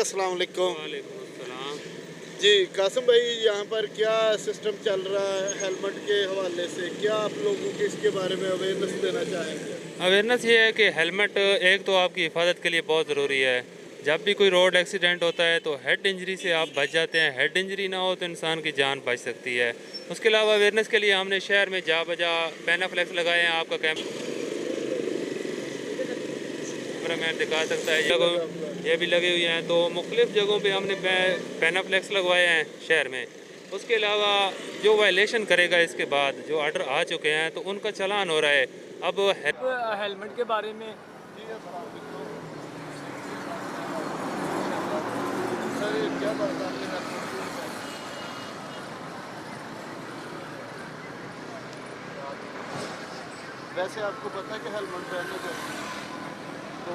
अस्सलाम वालेकुम। वालेकुम अस्सलाम। जी कासिम भाई, यहाँ पर क्या सिस्टम चल रहा है हेलमेट के हवाले से? क्या आप लोगों को इसके बारे में अवेयरनेस देना चाहेंगे? अवेयरनेस ये है कि हेलमेट एक तो आपकी हिफाजत के लिए बहुत ज़रूरी है। जब भी कोई रोड एक्सीडेंट होता है तो हेड इंजरी से आप बच जाते हैं। हेड इंजरी ना हो तो इंसान की जान बच सकती है। उसके अलावा अवेयरनेस के लिए हमने शहर में जा बजा पेनाफ्लेक्स लगाए हैं। आपका कैमरा मैन दिखा सकता है, ये भी लगे हुए हैं। तो मुख्तलिफ़ जगहों पे हमने पेनाफ्लेक्स लगवाए हैं शहर में। उसके अलावा जो वायलेशन करेगा इसके बाद जो ऑर्डर आ चुके हैं तो उनका चालान हो रहा है। अब हेलमेट के बारे में सर ये क्या परेशानी है? वैसे आपको पता है कि हेलमेट पहनने चाहिए, तो